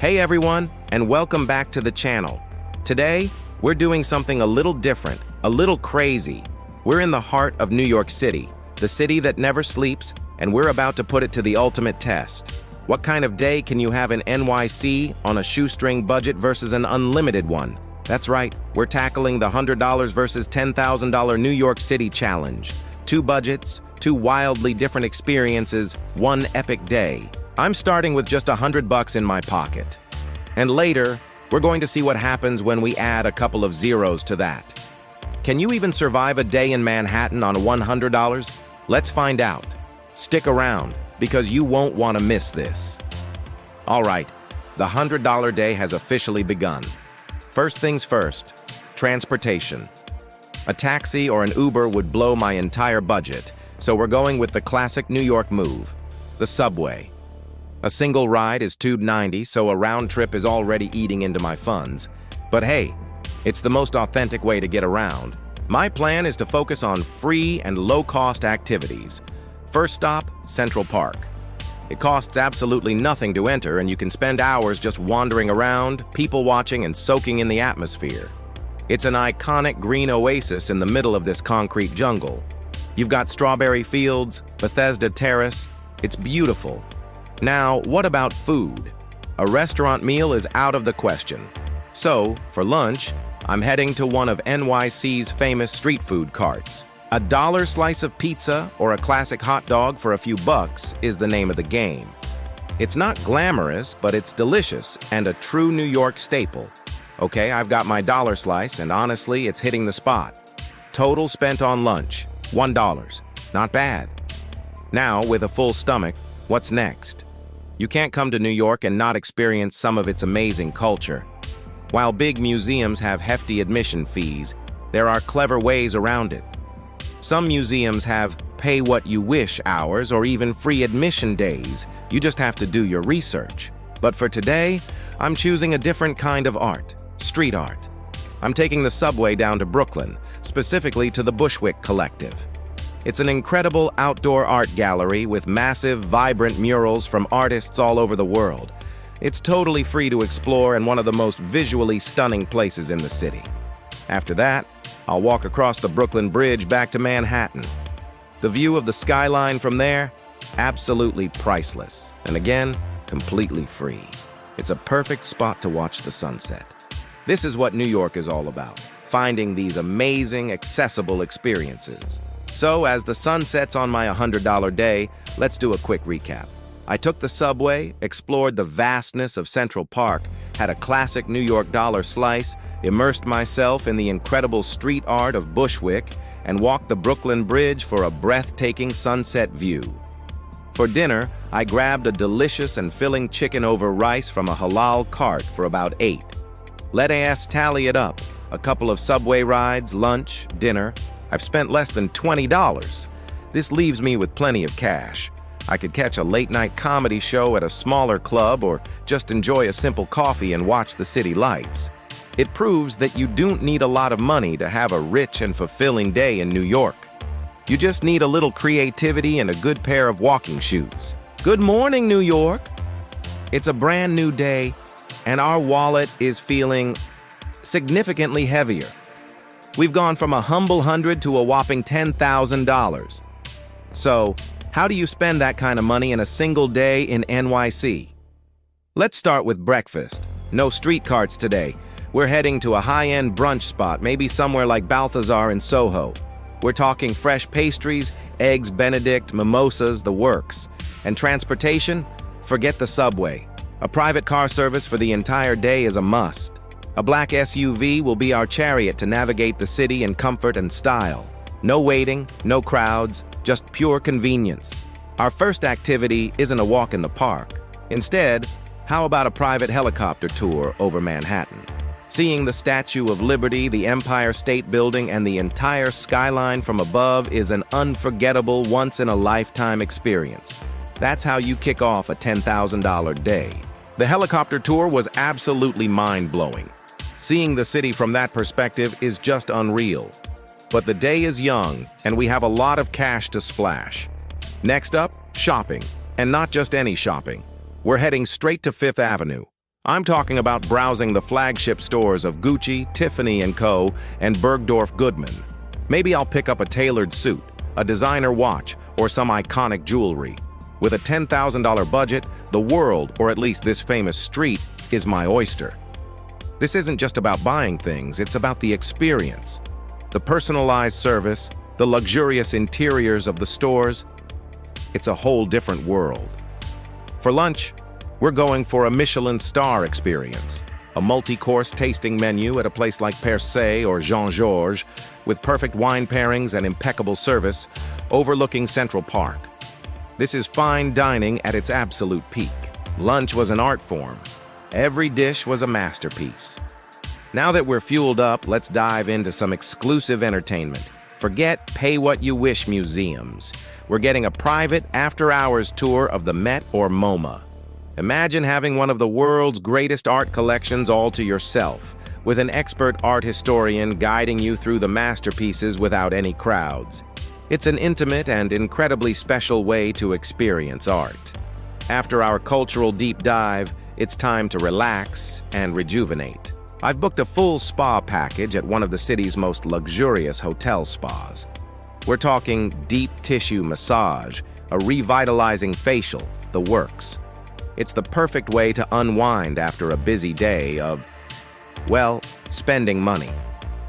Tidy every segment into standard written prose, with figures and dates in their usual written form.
Hey everyone, and welcome back to the channel. Today, we're doing something a little different, a little crazy. We're in the heart of New York City, the city that never sleeps, and we're about to put it to the ultimate test. What kind of day can you have in NYC on a shoestring budget versus an unlimited one? That's right, we're tackling the $100 versus $10,000 New York City challenge. Two budgets, two wildly different experiences, one epic day. I'm starting with just $100 in my pocket. And later, we're going to see what happens when we add a couple of zeros to that. Can you even survive a day in Manhattan on $100? Let's find out. Stick around, because you won't want to miss this. All right, the $100 day has officially begun. First things first, transportation. A taxi or an Uber would blow my entire budget, so we're going with the classic New York move, the subway. A single ride is $2.90, so a round trip is already eating into my funds. But hey, it's the most authentic way to get around. My plan is to focus on free and low-cost activities. First stop, Central Park. It costs absolutely nothing to enter, and you can spend hours just wandering around, people watching, and soaking in the atmosphere. It's an iconic green oasis in the middle of this concrete jungle. You've got strawberry fields, Bethesda Terrace. It's beautiful. Now, what about food? A restaurant meal is out of the question. So, for lunch, I'm heading to one of NYC's famous street food carts. A dollar slice of pizza or a classic hot dog for a few bucks is the name of the game. It's not glamorous, but it's delicious and a true New York staple. Okay, I've got my dollar slice, and honestly, it's hitting the spot. Total spent on lunch, $1. Not bad. Now, with a full stomach, what's next? You can't come to New York and not experience some of its amazing culture. While big museums have hefty admission fees, there are clever ways around it. Some museums have pay-what-you-wish hours or even free admission days. You just have to do your research. But for today, I'm choosing a different kind of art, street art. I'm taking the subway down to Brooklyn, specifically to the Bushwick Collective. It's an incredible outdoor art gallery with massive, vibrant murals from artists all over the world. It's totally free to explore and one of the most visually stunning places in the city. After that, I'll walk across the Brooklyn Bridge back to Manhattan. The view of the skyline from there, absolutely priceless. And again, completely free. It's a perfect spot to watch the sunset. This is what New York is all about, finding these amazing, accessible experiences. So, as the sun sets on my $100 day, let's do a quick recap. I took the subway, explored the vastness of Central Park, had a classic New York dollar slice, immersed myself in the incredible street art of Bushwick, and walked the Brooklyn Bridge for a breathtaking sunset view. For dinner, I grabbed a delicious and filling chicken over rice from a halal cart for about $8. Let us tally it up. A couple of subway rides, lunch, dinner. I've spent less than $20. This leaves me with plenty of cash. I could catch a late-night comedy show at a smaller club or just enjoy a simple coffee and watch the city lights. It proves that you don't need a lot of money to have a rich and fulfilling day in New York. You just need a little creativity and a good pair of walking shoes. Good morning, New York! It's a brand new day, and our wallet is feeling significantly heavier. We've gone from a humble $100 to a whopping $10,000. So, how do you spend that kind of money in a single day in NYC? Let's start with breakfast. No street carts today. We're heading to a high-end brunch spot, maybe somewhere like Balthazar in Soho. We're talking fresh pastries, eggs Benedict, mimosas, the works. And transportation? Forget the subway. A private car service for the entire day is a must. A black SUV will be our chariot to navigate the city in comfort and style. No waiting, no crowds, just pure convenience. Our first activity isn't a walk in the park. Instead, how about a private helicopter tour over Manhattan? Seeing the Statue of Liberty, the Empire State Building, and the entire skyline from above is an unforgettable, once-in-a-lifetime experience. That's how you kick off a $10,000 day. The helicopter tour was absolutely mind-blowing. Seeing the city from that perspective is just unreal. But the day is young, and we have a lot of cash to splash. Next up, shopping. And not just any shopping. We're heading straight to Fifth Avenue. I'm talking about browsing the flagship stores of Gucci, Tiffany & Co., and Bergdorf Goodman. Maybe I'll pick up a tailored suit, a designer watch, or some iconic jewelry. With a $10,000 budget, the world, or at least this famous street, is my oyster. This isn't just about buying things, it's about the experience. The personalized service, the luxurious interiors of the stores. It's a whole different world. For lunch, we're going for a Michelin star experience. A multi-course tasting menu at a place like Per Se or Jean-Georges, with perfect wine pairings and impeccable service, overlooking Central Park. This is fine dining at its absolute peak. Lunch was an art form. Every dish was a masterpiece. Now that we're fueled up, let's dive into some exclusive entertainment. Forget pay-what-you-wish museums. We're getting a private after-hours tour of the Met or MoMA. Imagine having one of the world's greatest art collections all to yourself, with an expert art historian guiding you through the masterpieces without any crowds. It's an intimate and incredibly special way to experience art. After our cultural deep dive, it's time to relax and rejuvenate. I've booked a full spa package at one of the city's most luxurious hotel spas. We're talking deep tissue massage, a revitalizing facial, the works. It's the perfect way to unwind after a busy day of, well, spending money.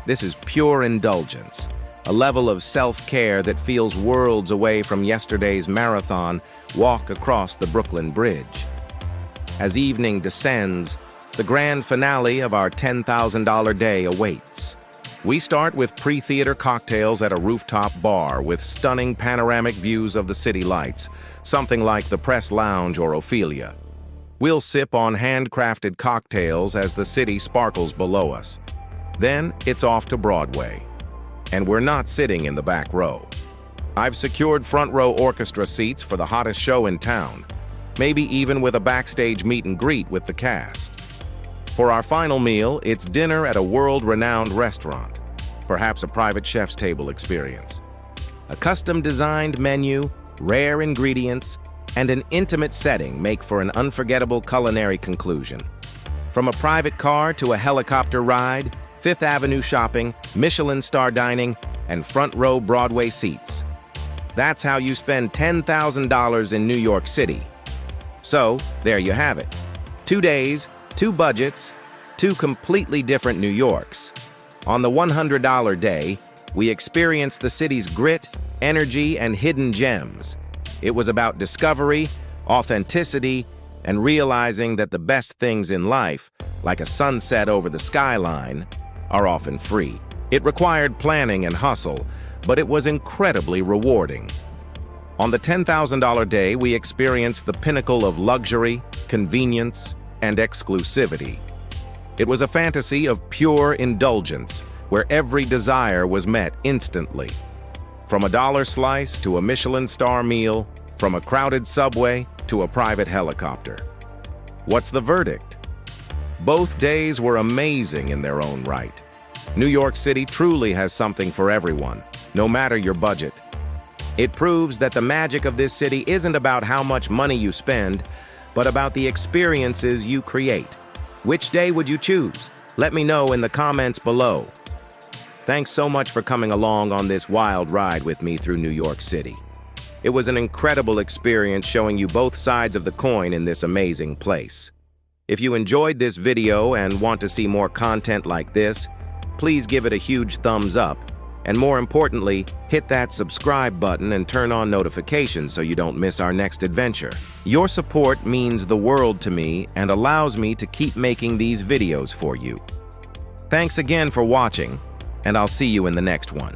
This is pure indulgence, a level of self-care that feels worlds away from yesterday's marathon walk across the Brooklyn Bridge. As evening descends, the grand finale of our $10,000 day awaits. We start with pre-theater cocktails at a rooftop bar with stunning panoramic views of the city lights, something like the Press Lounge or Ophelia. We'll sip on handcrafted cocktails as the city sparkles below us. Then it's off to Broadway. And we're not sitting in the back row. I've secured front row orchestra seats for the hottest show in town, maybe even with a backstage meet and greet with the cast. For our final meal, it's dinner at a world-renowned restaurant, perhaps a private chef's table experience. A custom-designed menu, rare ingredients, and an intimate setting make for an unforgettable culinary conclusion. From a private car to a helicopter ride, Fifth Avenue shopping, Michelin star dining, and front-row Broadway seats. That's how you spend $10,000 in New York City. So, there you have it. 2 days, 2 budgets, 2 completely different New Yorks. On the $100 day, we experienced the city's grit, energy, and hidden gems. It was about discovery, authenticity, and realizing that the best things in life, like a sunset over the skyline, are often free. It required planning and hustle, but it was incredibly rewarding. On the $10,000 day, we experienced the pinnacle of luxury, convenience, and exclusivity. It was a fantasy of pure indulgence, where every desire was met instantly. From a dollar slice to a Michelin star meal, from a crowded subway to a private helicopter. What's the verdict? Both days were amazing in their own right. New York City truly has something for everyone, no matter your budget. It proves that the magic of this city isn't about how much money you spend, but about the experiences you create. Which day would you choose? Let me know in the comments below. Thanks so much for coming along on this wild ride with me through New York City. It was an incredible experience showing you both sides of the coin in this amazing place. If you enjoyed this video and want to see more content like this, please give it a huge thumbs up, and more importantly, hit that subscribe button and turn on notifications so you don't miss our next adventure. Your support means the world to me and allows me to keep making these videos for you. Thanks again for watching, and I'll see you in the next one.